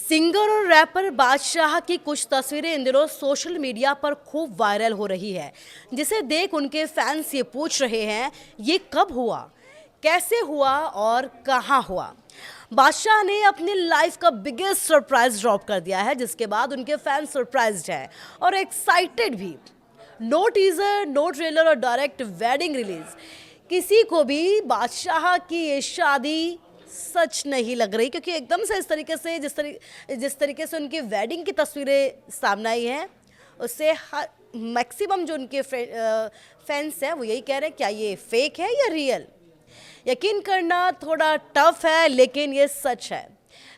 Singer और wrapper बादशाह की कुछ तस्वीरें इन दिनों सोशल मीडिया पर खूब वायरल हो रही है, जिसे देख उनके फैंस ये पूछ रहे हैं ये कब हुआ, कैसे हुआ और कहाँ हुआ। बादशाह ने अपनी लाइफ का बिगेस्ट सरप्राइज ड्रॉप कर दिया है, जिसके बाद उनके फैंस सरप्राइज्ड हैं और एक्साइटेड भी। नो टीजर, नो ट्रेलर और डायरेक्ट वेडिंग रिलीज, किसी को भी बादशाह की ये शादी सच नहीं लग रही, क्योंकि एकदम से इस तरीके से जिस तरीके से उनकी वेडिंग की तस्वीरें सामने आई हैं, उससे मैक्सिमम जो उनके फैंस हैं वो यही कह रहे हैं क्या ये फेक है या रियल। यकीन करना थोड़ा टफ है, लेकिन ये सच है।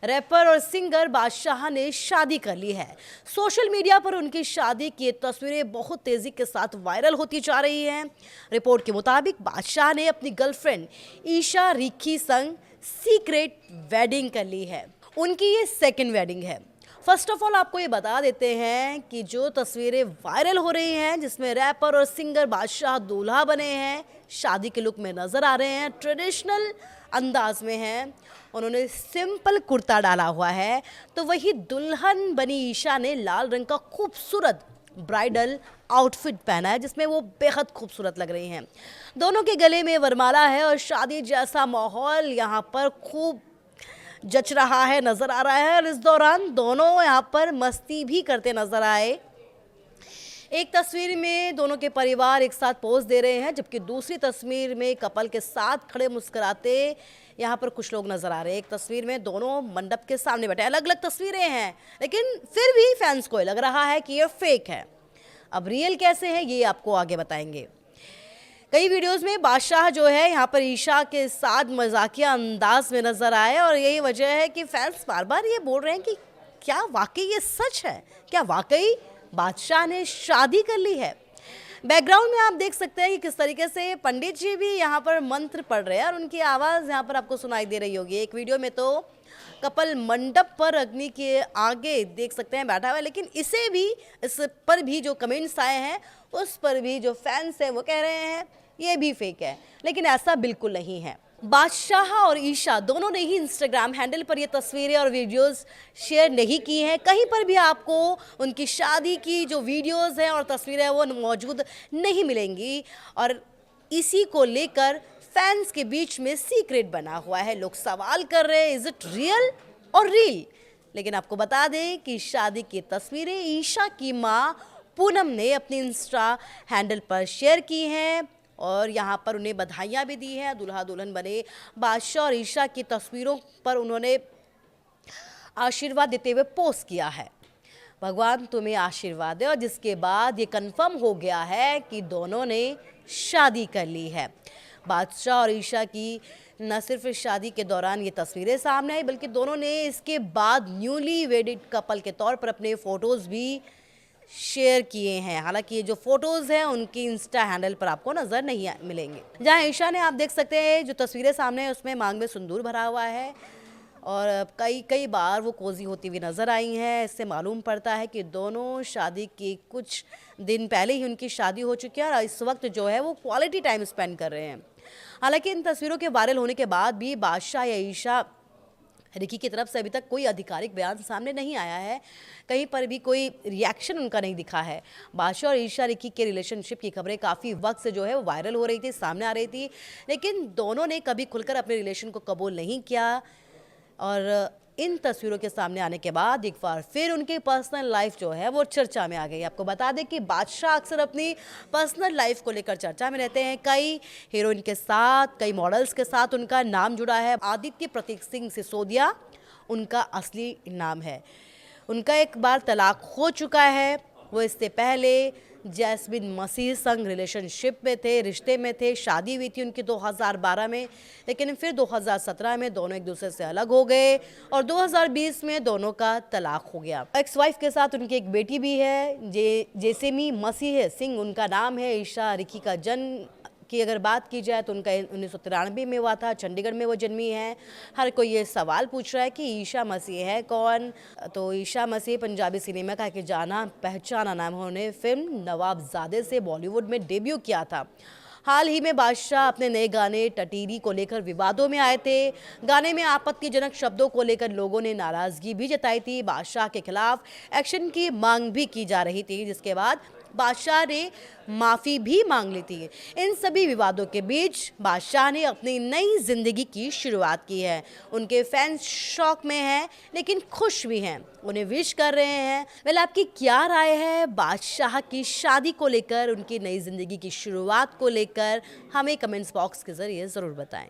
रैपर और सिंगर बादशाह ने शादी कर ली है। सोशल मीडिया पर उनकी शादी की तस्वीरें बहुत तेजी के साथ वायरल होती जा रही हैं। रिपोर्ट के मुताबिक बादशाह ने अपनी गर्लफ्रेंड ईशा रिकी संग सीक्रेट वेडिंग कर ली है। उनकी ये सेकंड वेडिंग है। फर्स्ट ऑफ ऑल आपको ये बता देते हैं कि जो तस्वीरें वायरल हो रही हैं, जिसमें रैपर और सिंगर बादशाह दूल्हा बने हैं, शादी के लुक में नजर आ रहे हैं, ट्रेडिशनल अंदाज में हैं। उन्होंने सिंपल कुर्ता डाला हुआ है, तो वही दुल्हन बनी ईशा ने लाल रंग का खूबसूरत ब्राइडल आउटफिट पहना है, जिसमें वो बेहद खूबसूरत लग रही हैं। दोनों के गले में वरमाला है और शादी जैसा माहौल यहाँ पर खूब जच रहा है, नजर आ रहा है। और इस दौरान दोनों यहाँ पर मस्ती भी करते नजर आए। एक तस्वीर में दोनों के परिवार एक साथ पोज दे रहे हैं, जबकि दूसरी तस्वीर में कपल के साथ खड़े मुस्कुराते यहाँ पर कुछ लोग नजर आ रहे हैं। एक तस्वीर में दोनों मंडप के सामने बैठे, अलग अलग तस्वीरें हैं, लेकिन फिर भी फैंस को लग रहा है कि ये फेक है। अब रियल कैसे है ये आपको आगे बताएंगे। कई वीडियोस में बादशाह जो है यहाँ पर ईशा के साथ मजाकिया अंदाज में नजर आए, और यही वजह है कि फैंस बार बार ये बोल रहे हैं कि क्या वाकई ये सच है, क्या वाकई बादशाह ने शादी कर ली है। बैकग्राउंड में आप देख सकते हैं कि किस तरीके से पंडित जी भी यहाँ पर मंत्र पढ़ रहे हैं और उनकी आवाज़ यहाँ पर आपको सुनाई दे रही होगी। एक वीडियो में तो कपल मंडप पर अग्नि के आगे देख सकते हैं बैठा हुआ है, लेकिन इस पर भी जो कमेंट्स आए हैं, उस पर भी जो फैंस हैं वो कह रहे हैं ये भी फेक है, लेकिन ऐसा बिल्कुल नहीं है। बादशाह और ईशा दोनों ने ही इंस्टाग्राम हैंडल पर ये तस्वीरें और वीडियोस शेयर नहीं की हैं। कहीं पर भी आपको उनकी शादी की जो वीडियोस हैं और तस्वीरें हैं वो मौजूद नहीं मिलेंगी, और इसी को लेकर फैंस के बीच में सीक्रेट बना हुआ है। लोग सवाल कर रहे हैं इज इट रियल और रील। लेकिन आपको बता दें कि शादी की तस्वीरें ईशा की माँ पूनम ने अपनी इंस्टा हैंडल पर शेयर की हैं, और यहाँ पर उन्हें बधाइयाँ भी दी हैं। दूल्हा दुल्हन बने बादशाह और ईशा की तस्वीरों पर उन्होंने आशीर्वाद देते हुए पोस्ट किया है, भगवान तुम्हें आशीर्वाद दे। और जिसके बाद ये कंफर्म हो गया है कि दोनों ने शादी कर ली है। बादशाह और ईशा की न सिर्फ शादी के दौरान ये तस्वीरें सामने आई, बल्कि दोनों ने इसके बाद न्यूली वेडिड कपल के तौर पर अपने फ़ोटोज़ भी शेयर किए हैं। हालांकि ये जो फोटोज़ हैं उनकी इंस्टा हैंडल पर आपको नज़र नहीं मिलेंगे। जहां ईशा ने आप देख सकते हैं जो तस्वीरें सामने हैं उसमें मांग में सिंदूर भरा हुआ है, और कई बार वो कोजी होती हुई नज़र आई हैं। इससे मालूम पड़ता है कि दोनों शादी के कुछ दिन पहले ही उनकी शादी हो चुकी है, और इस वक्त जो है वो क्वालिटी टाइम स्पेंड कर रहे हैं। हालांकि इन तस्वीरों के वायरल होने के बाद भी बादशाह या ईशा रिकी की तरफ से अभी तक कोई आधिकारिक बयान सामने नहीं आया है, कहीं पर भी कोई रिएक्शन उनका नहीं दिखा है। बादशाह और ईशा रिकी के रिलेशनशिप की खबरें काफ़ी वक्त से जो है वो वायरल हो रही थी, सामने आ रही थी, लेकिन दोनों ने कभी खुलकर अपने रिलेशन को कबूल नहीं किया। और इन तस्वीरों के सामने आने के बाद एक बार फिर उनकी पर्सनल लाइफ जो है वो चर्चा में आ गई। आपको बता दें कि बादशाह अक्सर अपनी पर्सनल लाइफ को लेकर चर्चा में रहते हैं। कई हीरोइन के साथ, कई मॉडल्स के साथ उनका नाम जुड़ा है। आदित्य प्रतीक सिंह सिसोदिया उनका असली नाम है। उनका एक बार तलाक हो चुका है। वो इससे पहले जैस्मिन मसीह संग रिलेशनशिप में थे, रिश्ते में थे, शादी हुई थी उनकी 2012 में, लेकिन फिर 2017 में दोनों एक दूसरे से अलग हो गए, और 2020 में दोनों का तलाक हो गया। एक्स वाइफ के साथ उनकी एक बेटी भी है, जेसेमी मसीह सिंह उनका नाम है। ईशा रिकी का जन्म की अगर बात की जाए तो उनका 1993 में हुआ था, चंडीगढ़ में वो जन्मी है। हर कोई ये सवाल पूछ रहा है कि ईशा मसीह है कौन। तो ईशा मसीह पंजाबी सिनेमा का एक जाना पहचाना नाम है। उन्होंने फिल्म नवाबजादे से बॉलीवुड में डेब्यू किया था। हाल ही में बादशाह अपने नए गाने टटीरी को लेकर विवादों में आए थे। गाने में आपत्तिजनक शब्दों को लेकर लोगों ने नाराजगी भी जताई थी। बादशाह के खिलाफ एक्शन की मांग भी की जा रही थी, जिसके बाद बादशाह ने माफ़ी भी मांग ली थी। इन सभी विवादों के बीच बादशाह ने अपनी नई जिंदगी की शुरुआत की है। उनके फैंस शौक में हैं लेकिन खुश भी हैं, उन्हें विश कर रहे हैं। वेल, आपकी क्या राय है बादशाह की शादी को लेकर, उनकी नई जिंदगी की शुरुआत को लेकर? हमें कमेंट्स बॉक्स के जरिए ज़रूर बताएं।